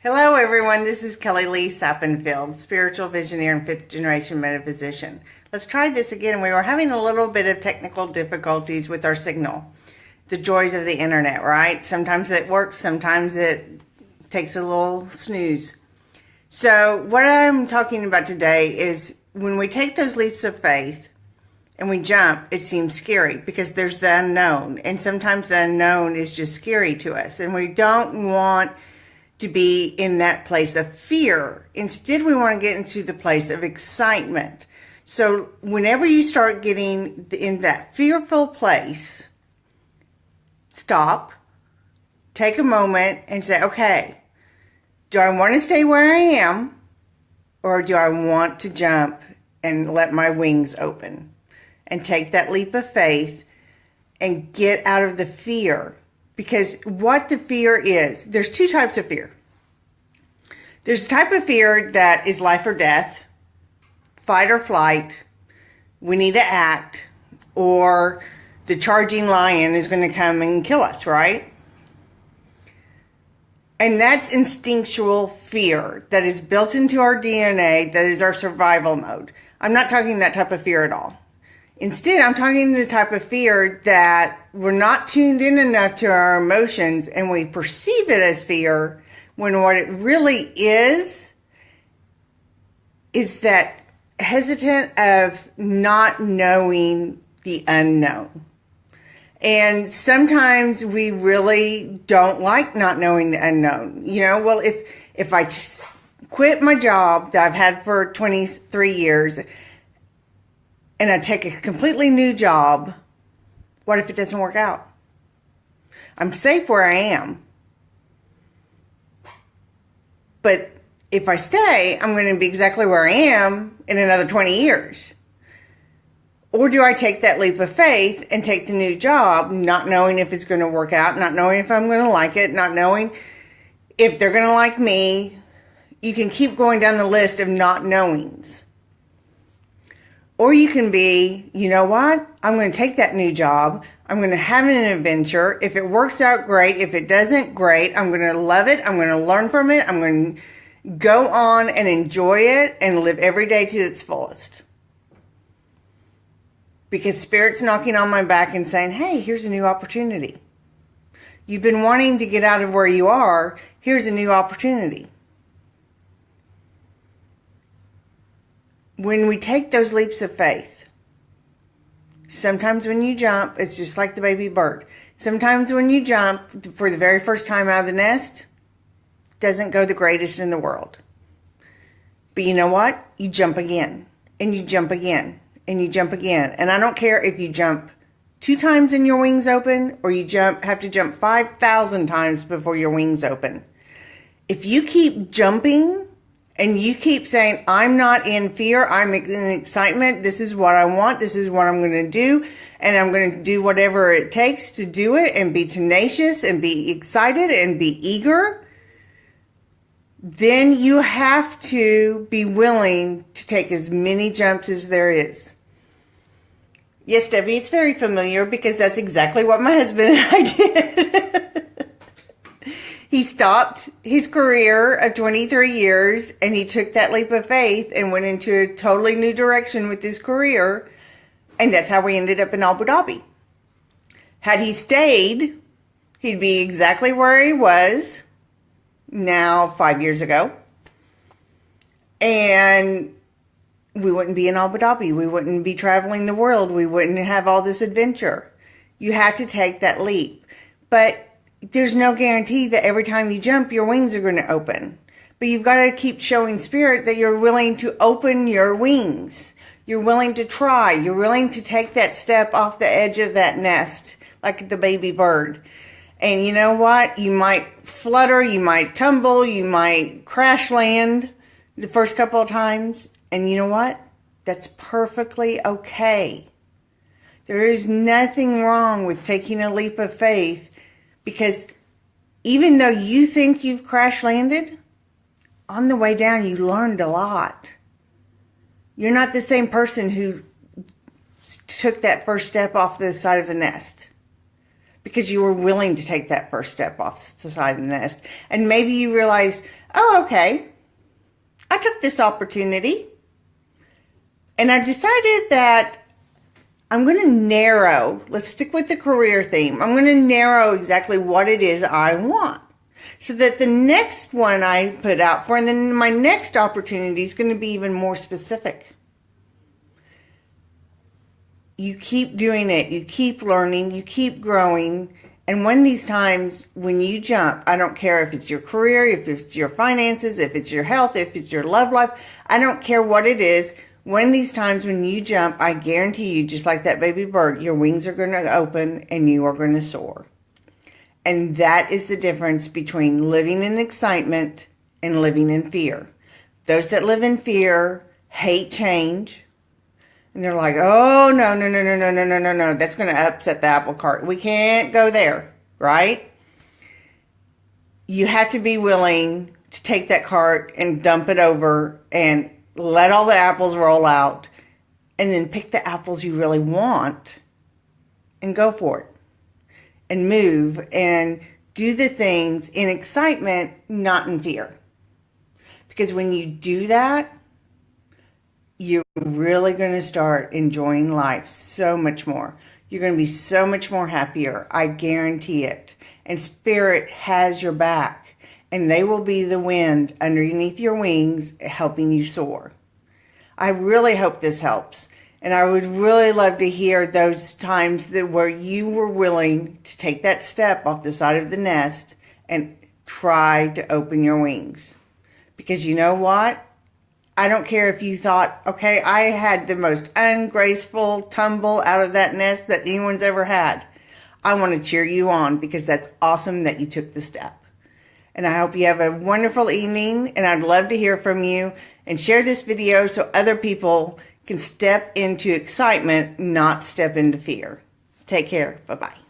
Hello everyone, this is Kelli Sappenfield, spiritual visionary and fifth generation metaphysician. Let's try this again. We were having a little bit of technical difficulties with our signal. The joys of the internet, right? Sometimes it works, sometimes it takes a little snooze. So what I'm talking about today is when we take those leaps of faith and we jump, it seems scary because there's the unknown. And sometimes the unknown is just scary to us. And we don't want to be in that place of fear. Instead, we want to get into the place of excitement. So whenever you start getting in that fearful place, stop, take a moment and say, okay, do I want to stay where I am, or do I want to jump and let my wings open and take that leap of faith and get out of the fear? Because what the fear is, there's two types of fear. There's a type of fear that is life or death, fight or flight, we need to act, or the charging lion is going to come and kill us, right? And that's instinctual fear that is built into our DNA, that is our survival mode. I'm not talking that type of fear at all. Instead, I'm talking the type of fear that we're not tuned in enough to our emotions and we perceive it as fear when what it really is that hesitant of not knowing the unknown. And sometimes we really don't like not knowing the unknown. You know, well, if I quit my job that I've had for 23 years and I take a completely new job, what if it doesn't work out? I'm safe where I am. But if I stay, I'm going to be exactly where I am in another 20 years. Or do I take that leap of faith and take the new job, not knowing if it's going to work out, not knowing if I'm going to like it, not knowing if they're going to like me? You can keep going down the list of not knowings. Or you can be, you know what? I'm going to take that new job. I'm going to have an adventure. If it works out, great. If it doesn't, great. I'm going to love it. I'm going to learn from it. I'm going to go on and enjoy it and live every day to its fullest. Because Spirit's knocking on my back and saying, hey, here's a new opportunity. You've been wanting to get out of where you are. Here's a new opportunity. When we take those leaps of faith, sometimes when you jump, it's just like the baby bird. Sometimes when you jump for the very first time out of the nest, it doesn't go the greatest in the world. But you know what? You jump again, and you jump again, and you jump again. And I don't care if you jump 2 times and your wings open, or you have to jump 5,000 times before your wings open. If you keep jumping, and you keep saying, I'm not in fear, I'm in excitement, this is what I want, this is what I'm going to do, and I'm going to do whatever it takes to do it, and be tenacious, and be excited, and be eager, then you have to be willing to take as many jumps as there is. Yes, Debbie, it's very familiar because that's exactly what my husband and I did. He stopped his career of 23 years and he took that leap of faith and went into a totally new direction with his career. And that's how we ended up in Abu Dhabi. Had he stayed, he'd be exactly where he was now 5 years ago. And we wouldn't be in Abu Dhabi. We wouldn't be traveling the world. We wouldn't have all this adventure. You have to take that leap. But there's no guarantee that every time you jump, your wings are going to open. But you've got to keep showing Spirit that you're willing to open your wings. You're willing to try. You're willing to take that step off the edge of that nest, like the baby bird. And you know what? You might flutter, you might tumble, you might crash land the first couple of times. And you know what? That's perfectly okay. There is nothing wrong with taking a leap of faith. Because even though you think you've crash landed, on the way down you learned a lot. You're not the same person who took that first step off the side of the nest. because you were willing to take that first step off the side of the nest. And maybe you realized, oh, okay, I took this opportunity and I decided that I'm going to narrow, let's stick with the career theme. I'm going to narrow exactly what it is I want, so that the next one I put out for, and then my next opportunity is going to be even more specific. You keep doing it, you keep learning, you keep growing. And when these times, when you jump, I don't care if it's your career, if it's your finances, if it's your health, if it's your love life, I don't care what it is. When these times when you jump, I guarantee you, just like that baby bird, your wings are going to open and you are going to soar. And that is the difference between living in excitement and living in fear. Those that live in fear hate change. And they're like, oh, no. That's going to upset the apple cart. We can't go there, right? You have to be willing to take that cart and dump it over and let all the apples roll out, and then pick the apples you really want and go for it and move and do the things in excitement, not in fear. Because when you do that, you're really going to start enjoying life so much more. You're going to be so much more happier. I guarantee it. And Spirit has your back. And they will be the wind underneath your wings, helping you soar. I really hope this helps. And I would really love to hear those times where you were willing to take that step off the side of the nest and try to open your wings. Because you know what? I don't care if you thought, okay, I had the most ungraceful tumble out of that nest that anyone's ever had. I want to cheer you on, because that's awesome that you took the step. And I hope you have a wonderful evening, and I'd love to hear from you. And share this video so other people can step into excitement, not step into fear. Take care. Bye-bye.